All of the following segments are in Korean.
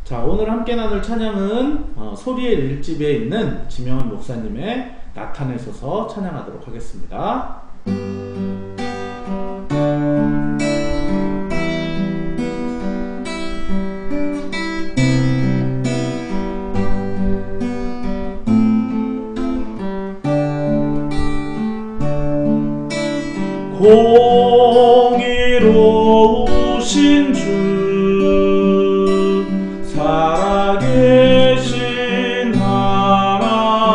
자, 오늘 함께 나눌 찬양은 소리의 일집에 있는 지명환 목사님의 나타내소서 찬양하도록 하겠습니다. 공의로우신 주 살아계신 하나님,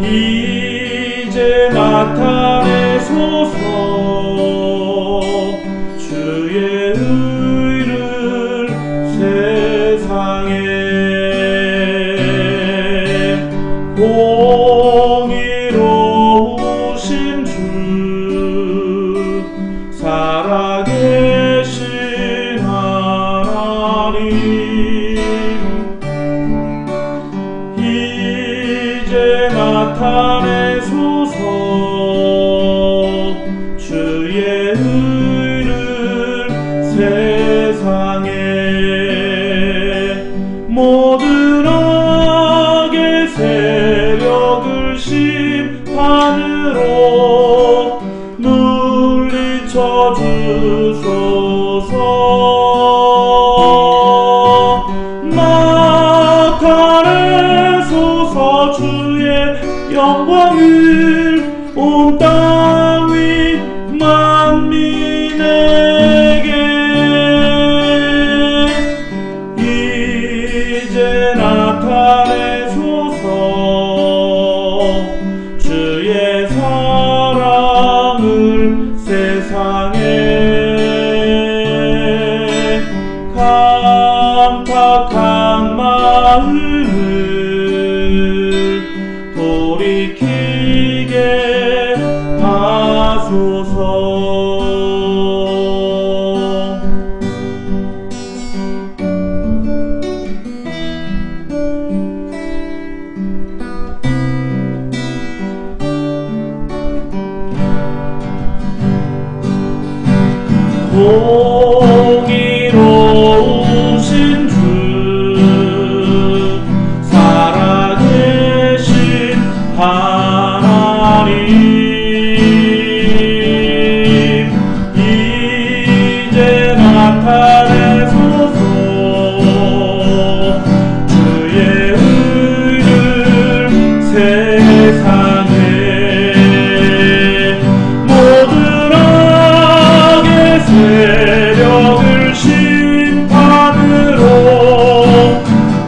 이제 나타내소서 주의 의를 세상에. 공의로우신 주 살아계신 하나님, 이제 나타내소서 주의 의를 세상에. 모든 악의 세력을 심판으로 물리쳐 주소서. 나타내소서 주의 영광을 온 땅 위 만민에게. 이제 나타내소서 주의 사랑을 세상에. 감탁한 마음을 돌이키게 하소서. 공의로우신 주 살아계신 하나님, 이제 나타내소서 주의 의를 세상에. 모든 악의 세력을 심판으로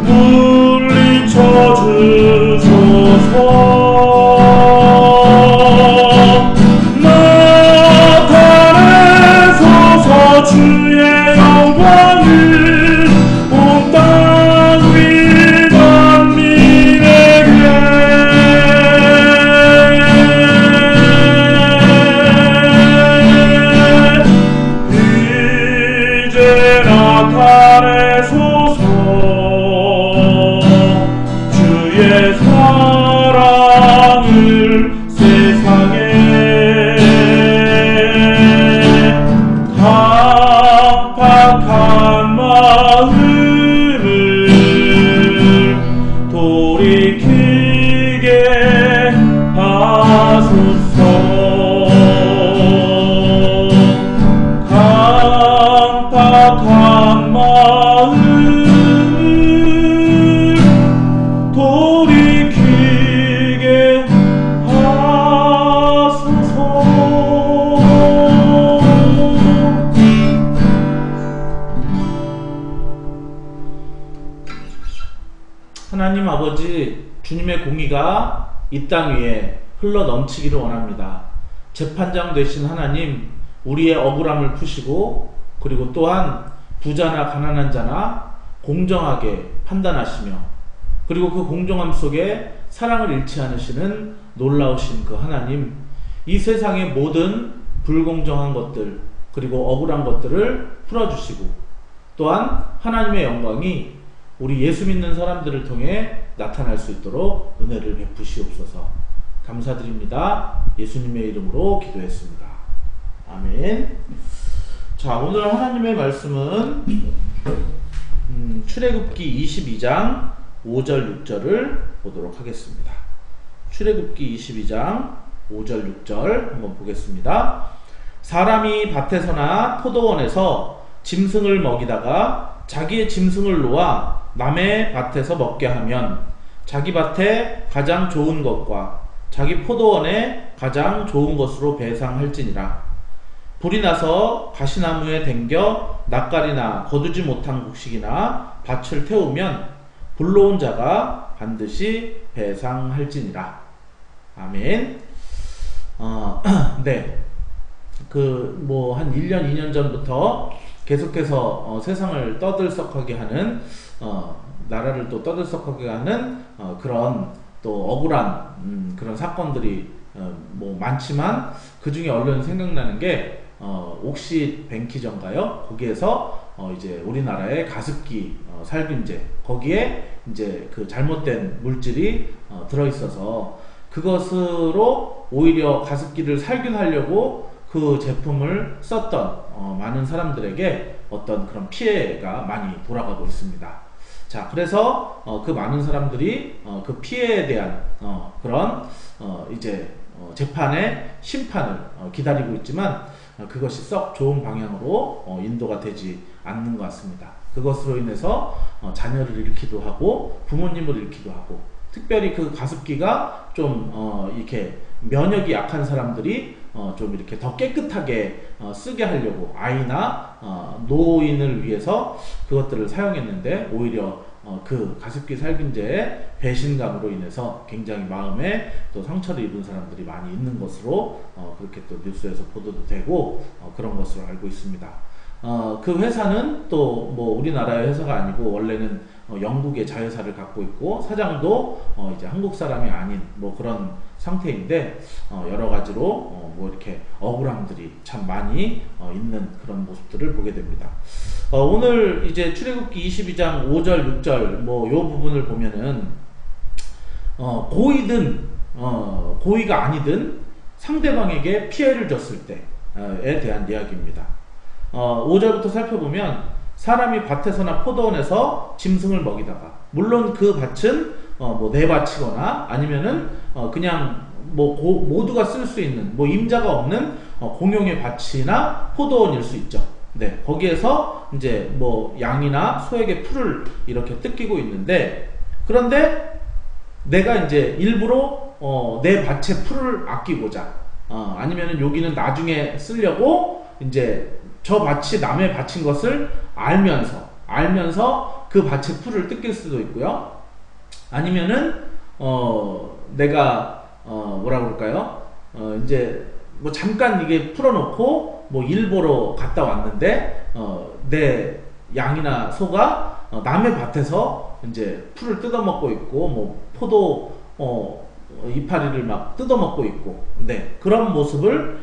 물리쳐 주소서. 나타내소서 주의 영광을 온 땅 위 만민에게. 이제 나타내소서 주의 사랑을 세상에. 감팍한 마음을 돌이키게 하소서. 감팍한 마음을 돌이키게 하소서. 하나님 아버지, 주님의 공의가 이 땅 위에 흘러 넘치기를 원합니다. 재판장 되신 하나님, 우리의 억울함을 푸시고 그리고 또한 부자나 가난한 자나 공정하게 판단하시며 그리고 그 공정함 속에 사랑을 잃지 않으시는 놀라우신 그 하나님, 이 세상의 모든 불공정한 것들 그리고 억울한 것들을 풀어주시고 또한 하나님의 영광이 우리 예수 믿는 사람들을 통해 나타날 수 있도록 은혜를 베푸시옵소서. 감사드립니다. 예수님의 이름으로 기도했습니다. 아멘. 자, 오늘 하나님의 말씀은 출애굽기 22장 5절 6절을 보도록 하겠습니다. 출애굽기 22장 5절 6절 한번 보겠습니다. 사람이 밭에서나 포도원에서 짐승을 먹이다가 자기의 짐승을 놓아 남의 밭에서 먹게 하면 자기 밭에 가장 좋은 것과 자기 포도원에 가장 좋은 것으로 배상할지니라. 불이 나서 가시나무에 댕겨 낯가리나 거두지 못한 곡식이나 밭을 태우면 불러온 자가 반드시 배상할지니라. 아멘. 네. 한 1년, 2년 전부터 계속해서 세상을 떠들썩하게 하는, 나라를 또 떠들썩하게 하는 그런 또 억울한 그런 사건들이 많지만, 그 중에 얼른 생각나는 게 옥시 뱅키전가요? 거기에서 이제 우리나라의 가습기 살균제, 거기에 이제 그 잘못된 물질이 들어있어서 그것으로 오히려 가습기를 살균하려고 그 제품을 썼던 많은 사람들에게 어떤 그런 피해가 많이 돌아가고 있습니다. 자, 그래서 그 많은 사람들이 그 피해에 대한 그런 이제 재판의 심판을 기다리고 있지만, 그것이 썩 좋은 방향으로 인도가 되지 않는 것 같습니다. 그것으로 인해서 자녀를 잃기도 하고 부모님을 잃기도 하고, 특별히 그 가습기가 좀 이렇게 면역이 약한 사람들이 좀 이렇게 더 깨끗하게 쓰게 하려고 아이나 노인을 위해서 그것들을 사용했는데, 오히려 그 가습기 살균제의 배신감으로 인해서 굉장히 마음에 또 상처를 입은 사람들이 많이 있는 것으로 그렇게 또 뉴스에서 보도도 되고 그런 것으로 알고 있습니다. 그 회사는 또 우리나라의 회사가 아니고 원래는 영국의 자회사를 갖고 있고, 사장도 이제 한국 사람이 아닌 그런 상태인데, 여러 가지로 이렇게 억울함들이 참 많이 있는 그런 모습들을 보게 됩니다. 오늘 이제 출애굽기 22장 5절 6절 요 부분을 보면은 고의든 고의가 아니든 상대방에게 피해를 줬을 때에 대한 이야기입니다. 5절부터 살펴보면, 사람이 밭에서나 포도원에서 짐승을 먹이다가, 물론 그 밭은 내 밭이거나 아니면은 그냥 모두가 쓸 수 있는 임자가 없는 공용의 밭이나 포도원일 수 있죠. 네, 거기에서 이제 양이나 소에게 풀을 이렇게 뜯기고 있는데, 그런데 내가 이제 일부러 내 밭에 풀을 아끼고자, 아니면은 여기는 나중에 쓰려고 이제 저 밭이 남의 밭인 것을 알면서 그 밭에 풀을 뜯길 수도 있고요. 아니면은 내가 뭐라 그럴까요? 이제 잠깐 이게 풀어놓고 일 보러 갔다 왔는데 내 양이나 소가 남의 밭에서 이제 풀을 뜯어먹고 있고 포도 이파리를 막 뜯어먹고 있고, 네, 그런 모습을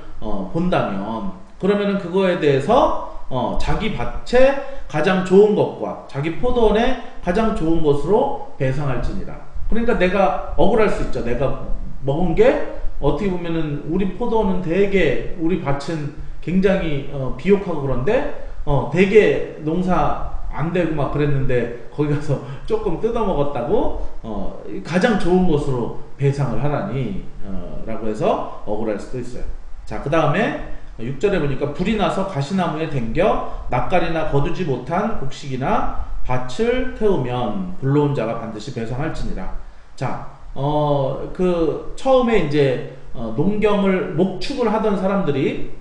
본다면, 그러면은 그거에 대해서 자기 밭에 가장 좋은 것과 자기 포도원에 가장 좋은 것으로 배상할지니라. 그러니까 내가 억울할 수 있죠. 내가 먹은 게 어떻게 보면은, 우리 포도원은 되게, 우리 밭은 굉장히 비옥하고 그런데 되게 농사 안 되고 막 그랬는데 거기 가서 조금 뜯어 먹었다고 가장 좋은 것으로 배상을 하라니 라고 해서 억울할 수도 있어요. 자, 그 다음에 6절에 보니까, 불이 나서 가시나무에 댕겨 낯가리나 거두지 못한 곡식이나 밭을 태우면 불러온 자가 반드시 배상할지니라. 자, 처음에 이제 목축을 하던 사람들이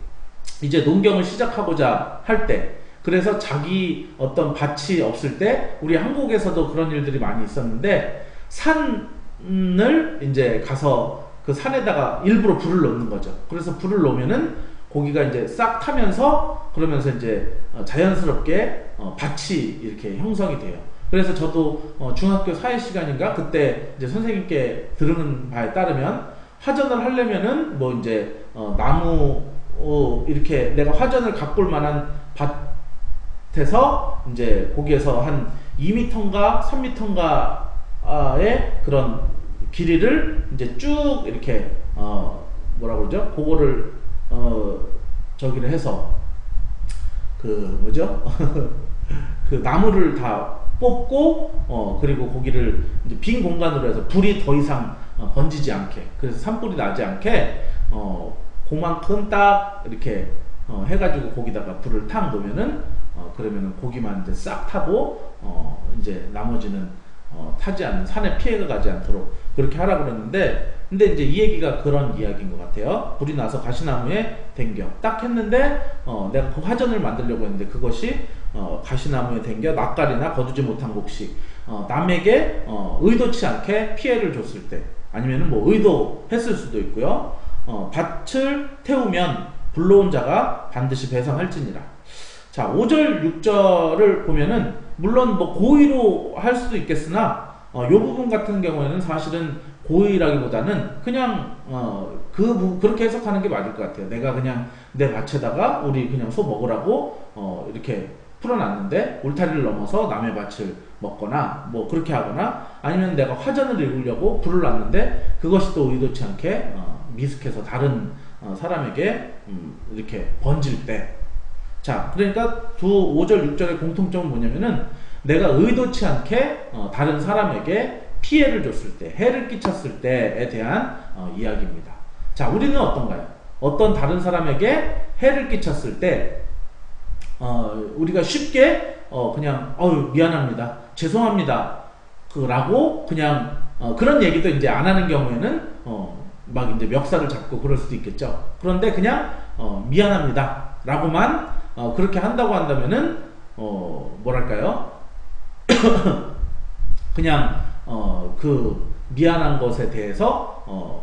이제 농경을 시작하고자 할 때, 그래서 자기 어떤 밭이 없을 때, 우리 한국에서도 그런 일들이 많이 있었는데, 산을 이제 가서 그 산에다가 일부러 불을 놓는 거죠. 그래서 불을 놓으면은 고기가 이제 싹 타면서, 그러면서 이제 자연스럽게 밭이 이렇게 형성이 돼요. 그래서 저도 중학교 사회 시간인가 그때 이제 선생님께 들은 바에 따르면, 화전을 하려면은 이제 나무 이렇게 내가 화전을 가꿀 만한 밭에서 이제 거기에서 한 2m인가 3m인가의 그런 길이를 이제 쭉 이렇게 뭐라 그러죠? 그거를 저기를 해서 그 뭐죠? 그 나무를 다 뽑고 그리고 거기를 이제 빈 공간으로 해서 불이 더 이상 번지지 않게, 그래서 산불이 나지 않게 그만큼 딱 이렇게 해가지고 거기다가 불을 탁 놓으면은 그러면은 고기만 이제 싹 타고 이제 나머지는 타지 않는, 산에 피해가 가지 않도록 그렇게 하라고 그랬는데, 근데 이제 이 얘기가 그런 이야기인 것 같아요. 불이 나서 가시나무에 댕겨 딱 했는데 내가 그 화전을 만들려고 했는데 그것이 가시나무에 댕겨 낯가리나 거두지 못한 곡식 남에게 의도치 않게 피해를 줬을 때, 아니면은 뭐 의도했을 수도 있고요. 밭을 태우면 불러온 자가 반드시 배상할지니라. 자, 5절 6절을 보면은 물론 뭐 고의로 할 수도 있겠으나 요 부분 같은 경우에는 사실은 고의라기보다는 그냥 그렇게 해석하는 게 맞을 것 같아요. 내가 그냥 내 밭에다가 우리 그냥 소 먹으라고 이렇게 풀어놨는데 울타리를 넘어서 남의 밭을 먹거나 뭐 그렇게 하거나, 아니면 내가 화전을 이루려고 불을 놨는데 그것이 또 의도치 않게 미숙해서 다른 사람에게 이렇게 번질 때, 자, 그러니까 두 5절 6절의 공통점은 뭐냐면은 내가 의도치 않게 다른 사람에게 피해를 줬을 때, 해를 끼쳤을 때에 대한 이야기입니다. 자, 우리는 어떤가요? 어떤 다른 사람에게 해를 끼쳤을 때 우리가 쉽게 그냥 미안합니다, 죄송합니다 라고 그냥 그런 얘기도 이제 안 하는 경우에는 막 이제 멱살을 잡고 그럴 수도 있겠죠. 그런데 그냥 미안합니다 라고만 그렇게 한다고 한다면은 뭐랄까요? 그냥 그 미안한 것에 대해서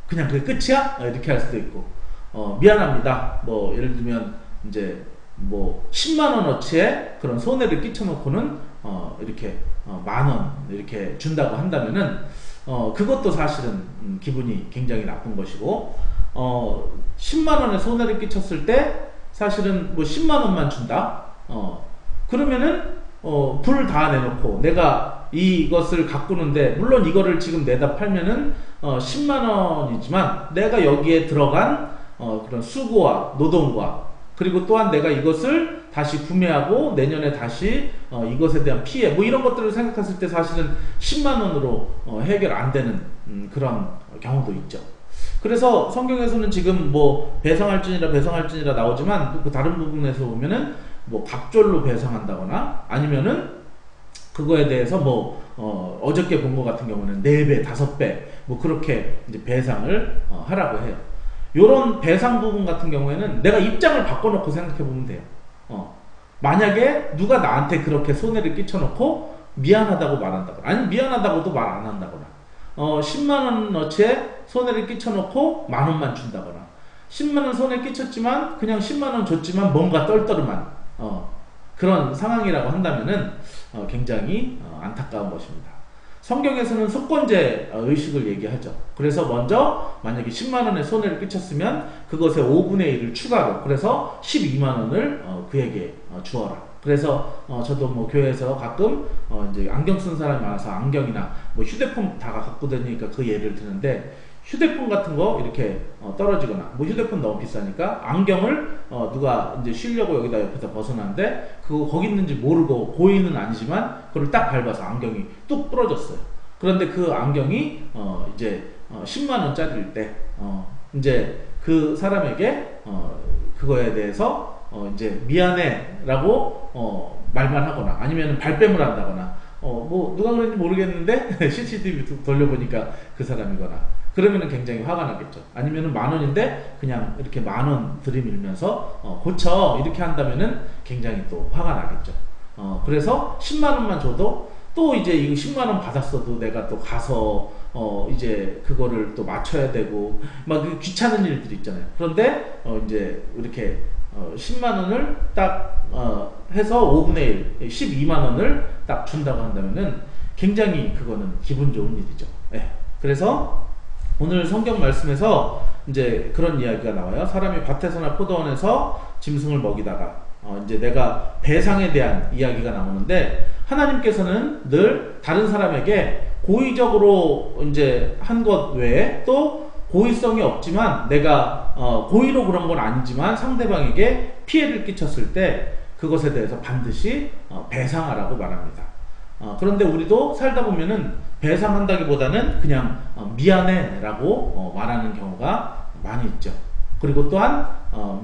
그냥 그게 끝이야? 이렇게 할 수도 있고, 미안합니다, 뭐 예를 들면 이제 뭐 10만원어치의 그런 손해를 끼쳐놓고는 이렇게 만원 이렇게 준다고 한다면은 그것도 사실은 기분이 굉장히 나쁜 것이고, 10만원의 손해를 끼쳤을 때 사실은 뭐 10만원만 준다? 그러면은 불을 다 내놓고 내가 이것을 가꾸는데, 물론 이거를 지금 내다 팔면은 10만원이지만 내가 여기에 들어간 그런 수고와 노동과, 그리고 또한 내가 이것을 다시 구매하고 내년에 다시 이것에 대한 피해 뭐 이런 것들을 생각했을 때 사실은 10만원으로 해결 안 되는 그런 경우도 있죠. 그래서 성경에서는 지금 뭐 배상할지니라 나오지만 그 다른 부분에서 보면은 뭐 갑절로 배상한다거나, 아니면은 그거에 대해서 뭐 어저께 본 것 같은 경우는 4배, 5배 뭐 그렇게 이제 배상을 하라고 해요. 요런 배상 부분 같은 경우에는 내가 입장을 바꿔놓고 생각해 보면 돼요. 만약에 누가 나한테 그렇게 손해를 끼쳐놓고 미안하다고 말한다거나, 아니면 미안하다고도 말 안 한다거나, 10만원어치의 손해를 끼쳐놓고 만원만 준다거나, 10만원 손해 끼쳤지만 그냥 10만원 줬지만 뭔가 떨떠름한 그런 상황이라고 한다면은 굉장히 안타까운 것입니다. 성경에서는 속건제 의식을 얘기하죠. 그래서 먼저 만약에 10만원의 손해를 끼쳤으면 그것의 5분의 1을 추가로, 그래서 12만원을 그에게 주어라. 그래서 저도 뭐 교회에서 가끔 이제 안경 쓴 사람이 많아서 안경이나 뭐 휴대폰 다 갖고 다니니까 그 예를 드는데, 휴대폰 같은 거 이렇게 떨어지거나, 뭐 휴대폰 너무 비싸니까 안경을 누가 이제 쉬려고 여기다 옆에다 벗어놨는데 그거 거기 있는지 모르고, 고의는 아니지만 그걸 딱 밟아서 안경이 뚝 부러졌어요. 그런데 그 안경이 이제 10만원짜리일 때 이제 그 사람에게 그거에 대해서 이제 미안해 라고 말만 하거나, 아니면 발뺌을 한다거나, 뭐 누가 그랬는지 모르겠는데 CCTV 돌려보니까 그 사람이거나, 그러면은 굉장히 화가 나겠죠. 아니면은 만원인데 그냥 이렇게 만원 들이밀면서 고쳐 이렇게 한다면은 굉장히 또 화가 나겠죠. 그래서 10만원만 줘도 또 이제 이거 10만원 받았어도 내가 또 가서 이제 그거를 또 맞춰야 되고 막 귀찮은 일들이 있잖아요. 그런데 이제 이렇게 10만원을 딱 해서 5분의 1, 12만원을 딱 준다고 한다면은 굉장히 그거는 기분 좋은 일이죠. 네. 그래서 오늘 성경 말씀에서 이제 그런 이야기가 나와요. 사람이 밭에서나 포도원에서 짐승을 먹이다가 이제 내가 배상에 대한 이야기가 나오는데, 하나님께서는 늘 다른 사람에게 고의적으로 이제 한 것 외에 또 고의성이 없지만 내가 고의로 그런 건 아니지만 상대방에게 피해를 끼쳤을 때 그것에 대해서 반드시 배상하라고 말합니다. 그런데 우리도 살다 보면은 배상한다기보다는 그냥 미안해 라고 말하는 경우가 많이 있죠. 그리고 또한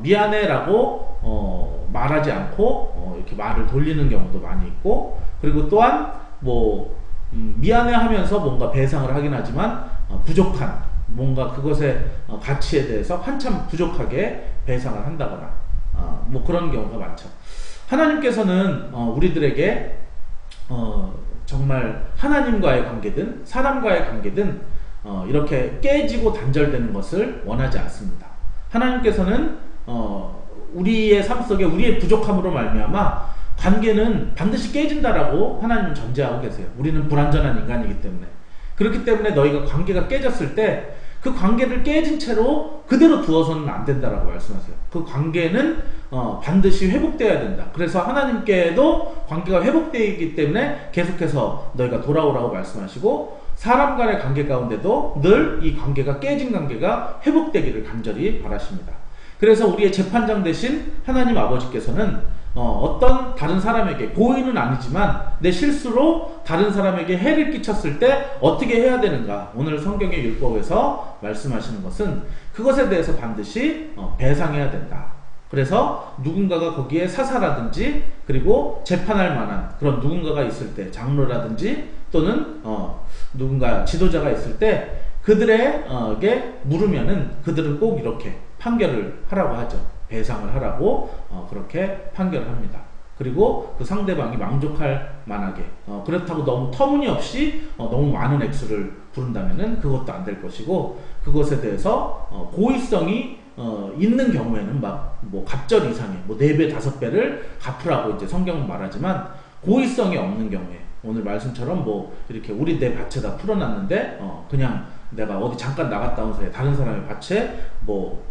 미안해 라고 말하지 않고 이렇게 말을 돌리는 경우도 많이 있고, 그리고 또한 뭐 미안해 하면서 뭔가 배상을 하긴 하지만 부족한 뭔가 그것의 가치에 대해서 한참 부족하게 배상을 한다거나 뭐 그런 경우가 많죠. 하나님께서는 우리들에게 정말 하나님과의 관계든 사람과의 관계든 이렇게 깨지고 단절되는 것을 원하지 않습니다. 하나님께서는 우리의 삶 속에 우리의 부족함으로 말미암아 관계는 반드시 깨진다라고 하나님은 전제하고 계세요. 우리는 불완전한 인간이기 때문에. 그렇기 때문에 너희가 관계가 깨졌을 때 그 관계를 깨진 채로 그대로 두어서는 안 된다라고 말씀하세요. 그 관계는 반드시 회복되어야 된다. 그래서 하나님께도 관계가 회복되기 때문에 계속해서 너희가 돌아오라고 말씀하시고, 사람 간의 관계 가운데도 늘 이 관계가 깨진 관계가 회복되기를 간절히 바라십니다. 그래서 우리의 재판장 되신 하나님 아버지께서는 어떤 다른 사람에게, 고의는 아니지만 내 실수로 다른 사람에게 해를 끼쳤을 때 어떻게 해야 되는가, 오늘 성경의 율법에서 말씀하시는 것은 그것에 대해서 반드시 배상해야 된다. 그래서 누군가가 거기에 사사라든지 그리고 재판할 만한 그런 누군가가 있을 때, 장로라든지 또는 누군가 지도자가 있을 때 그들에게 물으면은 그들은 꼭 이렇게 판결을 하라고 하죠. 배상을 하라고 그렇게 판결을 합니다. 그리고 그 상대방이 만족할 만하게, 그렇다고 너무 터무니없이 너무 많은 액수를 부른다면은 그것도 안 될 것이고, 그것에 대해서 고의성이 있는 경우에는 막 뭐 갑절 이상의 뭐 4배 5배를 갚으라고 이제 성경은 말하지만, 고의성이 없는 경우에 오늘 말씀처럼 뭐 이렇게 우리 내 밭에다 풀어놨는데 그냥 내가 어디 잠깐 나갔다 온 사이에 다른 사람의 밭에 뭐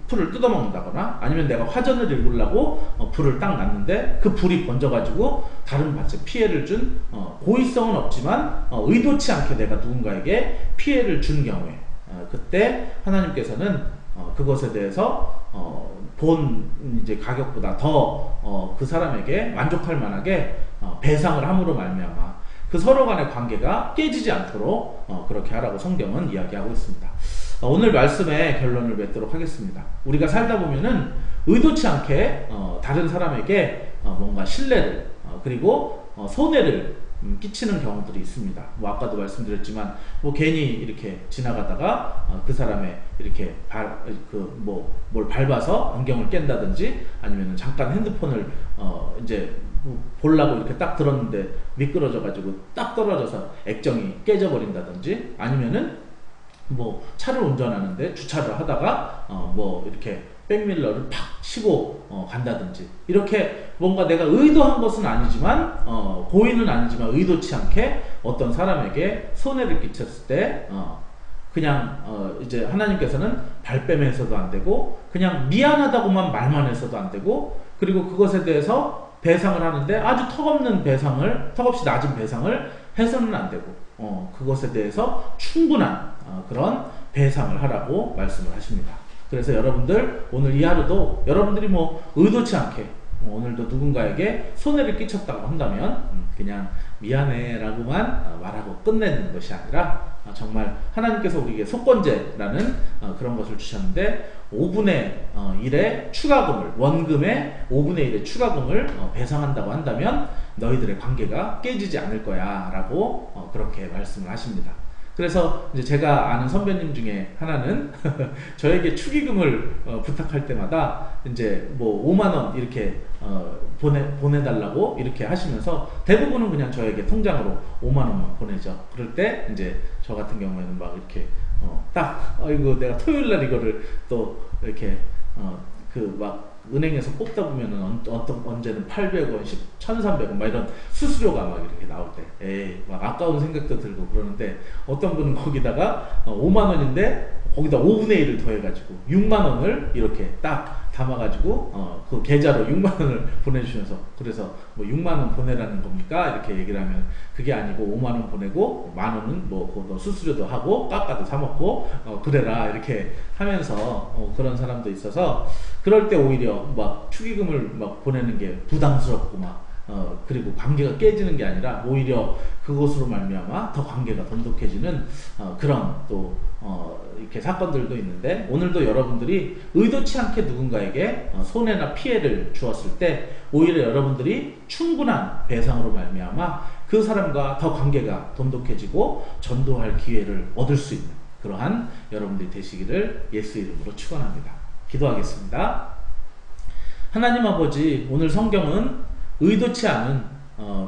풀을 뜯어먹는다거나, 아니면 내가 화전을 읽으려고 불을 딱 놨는데 그 불이 번져가지고 다른 밭에 피해를 준, 고의성은 없지만 의도치 않게 내가 누군가에게 피해를 준 경우에 그때 하나님께서는 그것에 대해서 본 이제 가격보다 더 그 사람에게 만족할 만하게 배상을 함으로 말미암아 그 서로 간의 관계가 깨지지 않도록 그렇게 하라고 성경은 이야기하고 있습니다. 오늘 말씀의 결론을 맺도록 하겠습니다. 우리가 살다 보면은 의도치 않게 다른 사람에게 뭔가 신뢰를 그리고 손해를 끼치는 경우들이 있습니다. 뭐 아까도 말씀드렸지만 뭐 괜히 이렇게 지나가다가 그 사람의 이렇게 뭘 밟아서 안경을 깬다든지, 아니면 잠깐 핸드폰을 이제 보려고 이렇게 딱 들었는데 미끄러져 가지고 딱 떨어져서 액정이 깨져 버린다든지, 아니면은 뭐 차를 운전하는데 주차를 하다가 뭐 이렇게 백밀러를 팍 치고 간다든지, 이렇게 뭔가 내가 의도한 것은 아니지만 고의는 아니지만 의도치 않게 어떤 사람에게 손해를 끼쳤을 때 그냥 이제 하나님께서는 발뺌해서도 안 되고 그냥 미안하다고만 말만 해서도 안 되고, 그리고 그것에 대해서 배상을 하는데 아주 턱없이 낮은 배상을 해서는 안 되고 그것에 대해서 충분한 그런 배상을 하라고 말씀을 하십니다. 그래서 여러분들 오늘 이 하루도 여러분들이 뭐 의도치 않게 오늘도 누군가에게 손해를 끼쳤다고 한다면 그냥 미안해 라고만 말하고 끝내는 것이 아니라 정말 하나님께서 우리에게 속건제라는 그런 것을 주셨는데 5분의 1의 추가금을, 원금의 5분의 1의 추가금을 배상한다고 한다면 너희들의 관계가 깨지지 않을 거야 라고 그렇게 말씀을 하십니다. 그래서 이제 제가 아는 선배님 중에 하나는 저에게 축의금을 부탁할 때마다 이제 뭐 5만원 이렇게 보내달라고 이렇게 하시면서 대부분은 그냥 저에게 통장으로 5만원만 보내죠. 그럴 때 이제 저 같은 경우에는 막 이렇게 아이고 내가 토요일날 이거를 또 이렇게 그 막 은행에서 뽑다 보면은 언제는 800원, 1,300원 막 이런 수수료가 막 이렇게 나올 때 에이 막 아까운 생각도 들고 그러는데, 어떤 분은 거기다가 5만원인데 거기다 5분의 1을 더해가지고 6만원을 이렇게 딱 담아가지고 그 계좌로 6만 원을 보내주셔서, 그래서 뭐 6만 원 보내라는 겁니까? 이렇게 얘기를 하면 그게 아니고 5만 원 보내고 만 원은 뭐 그거 수수료도 하고 깎아도 사 먹고 그래라 이렇게 하면서 그런 사람도 있어서, 그럴 때 오히려 막 축의금을 막 보내는 게 부담스럽고 그리고 관계가 깨지는 게 아니라 오히려 그것으로 말미암아 더 관계가 돈독해지는 그런 또 이렇게 사건들도 있는데, 오늘도 여러분들이 의도치 않게 누군가에게 손해나 피해를 주었을 때 오히려 여러분들이 충분한 배상으로 말미암아 그 사람과 더 관계가 돈독해지고 전도할 기회를 얻을 수 있는 그러한 여러분들이 되시기를 예수 이름으로 축원합니다. 기도하겠습니다. 하나님 아버지, 오늘 성경은 의도치 않은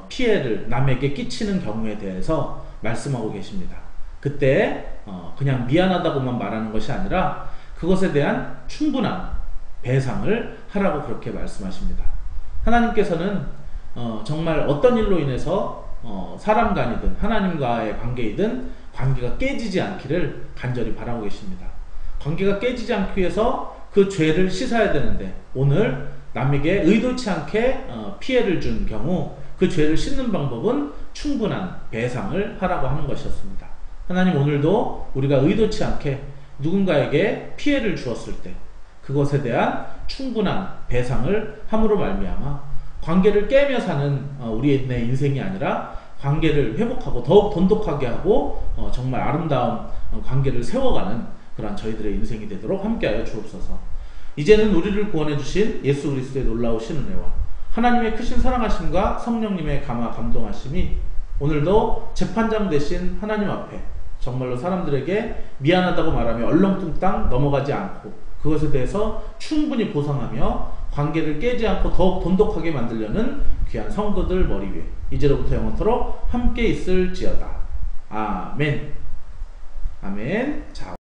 피해를 남에게 끼치는 경우에 대해서 말씀하고 계십니다. 그때 그냥 미안하다고만 말하는 것이 아니라 그것에 대한 충분한 배상을 하라고 그렇게 말씀하십니다. 하나님께서는 정말 어떤 일로 인해서 사람 간이든 하나님과의 관계이든 관계가 깨지지 않기를 간절히 바라고 계십니다. 관계가 깨지지 않기 위해서 그 죄를 씻어야 되는데, 오늘 남에게 의도치 않게 피해를 준 경우 그 죄를 씻는 방법은 충분한 배상을 하라고 하는 것이었습니다. 하나님, 오늘도 우리가 의도치 않게 누군가에게 피해를 주었을 때 그것에 대한 충분한 배상을 함으로 말미암아 관계를 깨며 사는 우리의 내 인생이 아니라 관계를 회복하고 더욱 돈독하게 하고 정말 아름다운 관계를 세워가는 그러한 저희들의 인생이 되도록 함께하여 주옵소서. 이제는 우리를 구원해 주신 예수 그리스도의 놀라우신 은혜와 하나님의 크신 사랑하심과 성령님의 감화 감동하심이 오늘도 재판장 되신 하나님 앞에 정말로 사람들에게 미안하다고 말하며 얼렁뚱땅 넘어가지 않고 그것에 대해서 충분히 보상하며 관계를 깨지 않고 더욱 돈독하게 만들려는 귀한 성도들 머리 위에 이제로부터 영원토록 함께 있을지어다. 아멘. 아멘. 자.